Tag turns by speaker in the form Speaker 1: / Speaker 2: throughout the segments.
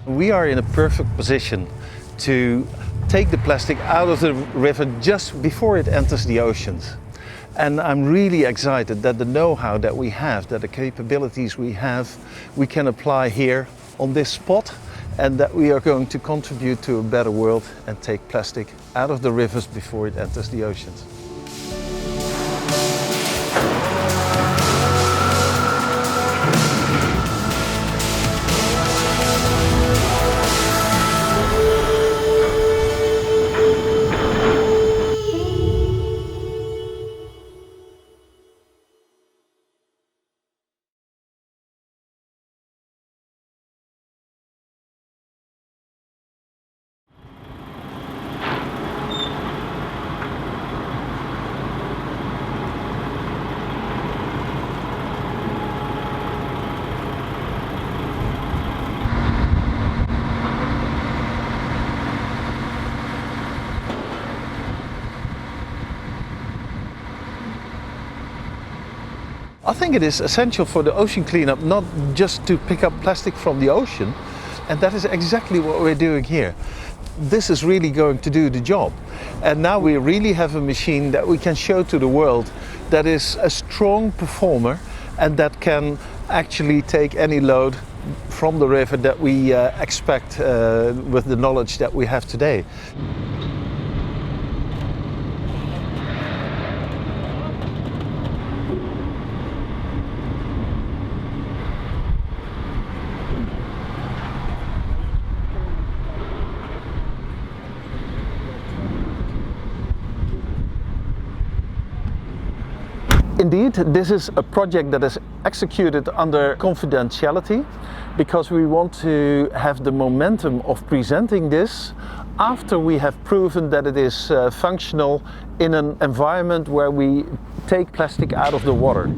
Speaker 1: We are in a perfect position to take the plastic out of the river just before it enters the oceans. And I'm really excited that the know-how that we have, that the capabilities we have, we can apply here on this spot, and that we are going to contribute to a better world and take plastic out of the rivers before it enters the oceans. I think it is essential for the ocean cleanup not just to pick up plastic from the ocean, and that is exactly what we're doing here. This is really going to do the job. And now we really have a machine that we can show to the world that is a strong performer and that can actually take any load from the river that we expect with the knowledge that we have today. Indeed, this is a project that is executed under confidentiality because we want to have the momentum of presenting this after we have proven that it is functional in an environment where we take plastic out of the water.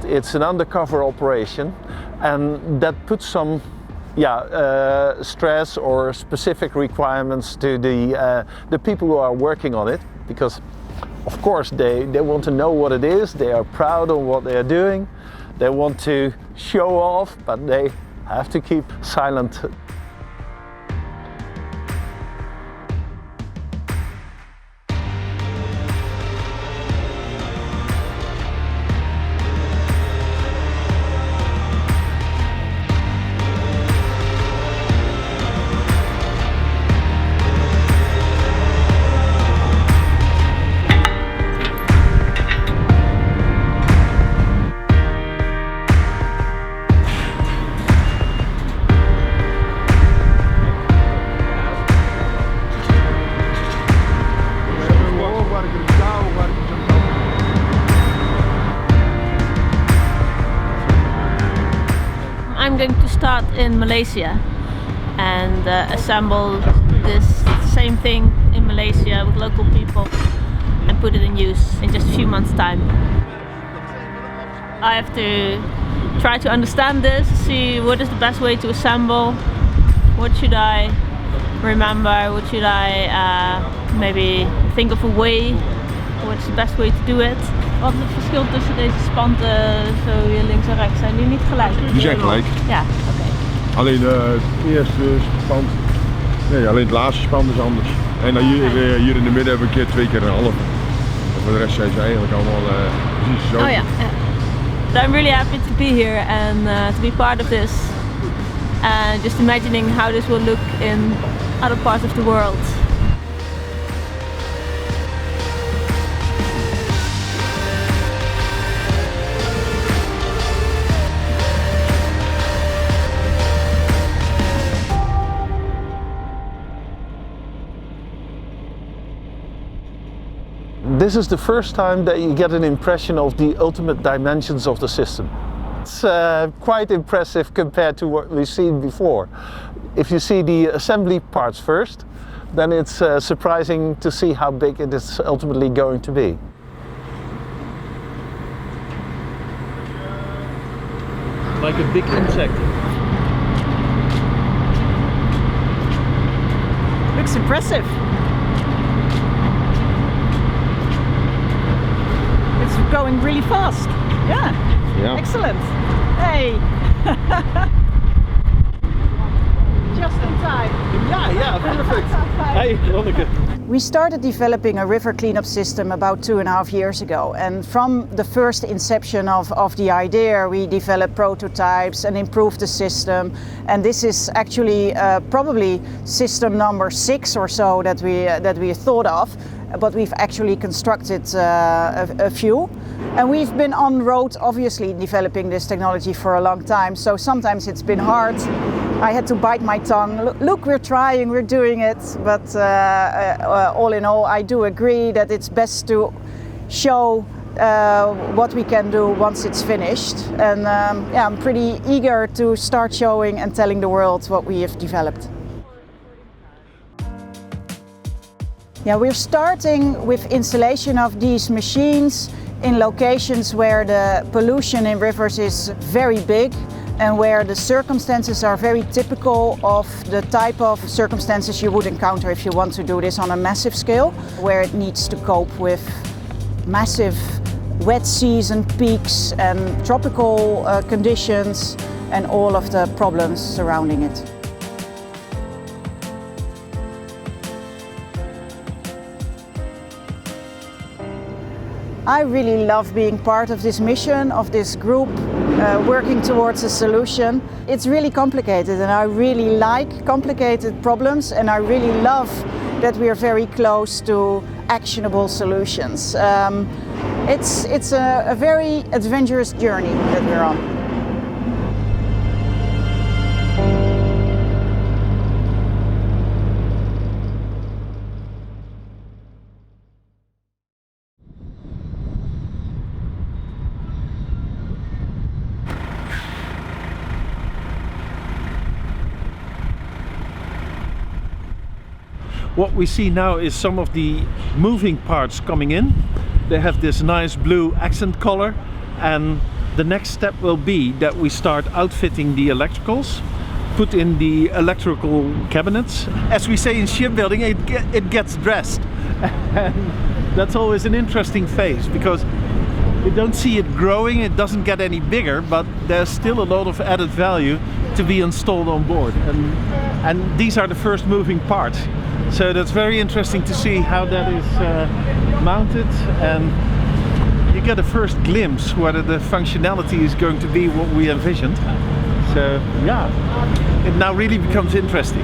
Speaker 1: It's an undercover operation, and that puts some stress or specific requirements to the people who are working on it, because of course they want to know what it is, they are proud of what they are doing, they want to show off, but they have to keep silent.
Speaker 2: I'm going to start in Malaysia and assemble this same thing in Malaysia with local people and put it in use in just a few months' time. I have to try to understand this, see what is the best way to assemble, what should I remember, what should I maybe think of a way, what's the best way to do it. Wat is het verschil tussen deze spanten zo hier links en rechts? Zijn die niet gelijk?
Speaker 3: Die zijn gelijk.
Speaker 2: Ja, oké.
Speaker 3: Alleen het eerste spand, nee, alleen het laatste spand is anders. En dan hier in de midden hebben we 2 keer een halve. En voor de rest zijn ze eigenlijk allemaal precies zo.
Speaker 2: Oh ja. So I'm really happy to be here and to be part of this. And just imagining how this will look in other parts of the world.
Speaker 1: This is the first time that you get an impression of the ultimate dimensions of the system. It's quite impressive compared to what we've seen before. If you see the assembly parts first, then it's surprising to see how big it is ultimately going to be. Like a big insect.
Speaker 2: Looks impressive.
Speaker 4: going really fast. Yeah. Excellent. Hey. Just in time.
Speaker 1: Yeah, perfect. Hey, Lonneke.
Speaker 4: We started developing a river cleanup system about 2.5 years ago, and from the first inception of the idea we developed prototypes and improved the system, and this is actually probably system number 6 or so that we thought of, but we've actually constructed a few. And we've been on road obviously developing this technology for a long time, so sometimes it's been hard. I had to bite my tongue. Look, we're trying, we're doing it, but all in all, I do agree that it's best to show what we can do once it's finished. And yeah, I'm pretty eager to start showing and telling the world what we have developed. Yeah, we're starting with installation of these machines in locations where the pollution in rivers is very big and where the circumstances are very typical of the type of circumstances you would encounter if you want to do this on a massive scale, where it needs to cope with massive wet season peaks and tropical conditions and all of the problems surrounding it. I really love being part of this mission, of this group, working towards a solution. It's really complicated and I really like complicated problems, and I really love that we are very close to actionable solutions. It's a very adventurous journey that we're on.
Speaker 1: What we see now is some of the moving parts coming in. They have this nice blue accent color, and the next step will be that we start outfitting the electricals, put in the electrical cabinets. As we say in shipbuilding, it gets dressed. And that's always an interesting phase, because you don't see it growing, it doesn't get any bigger, but there's still a lot of added value to be installed on board. And these are the first moving parts. So that's very interesting to see how that is mounted, and you get a first glimpse whether the functionality is going to be what we envisioned. So yeah, it now really becomes interesting.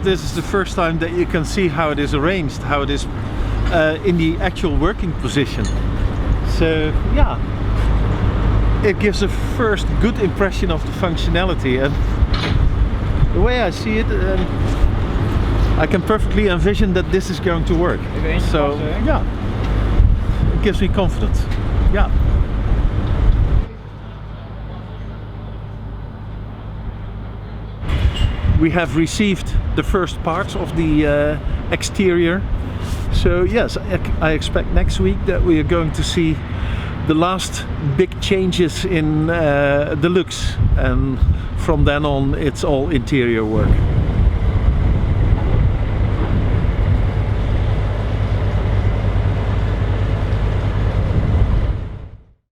Speaker 1: This is the first time that you can see how it is arranged, how it is in the actual working position. So yeah, it gives a first good impression of the functionality, and the way I see it, I can perfectly envision that this is going to work. So yeah, it gives me confidence. Yeah. We have received the first parts of the exterior. So yes, I expect next week that we are going to see the last big changes in the looks, and from then on it's all interior work.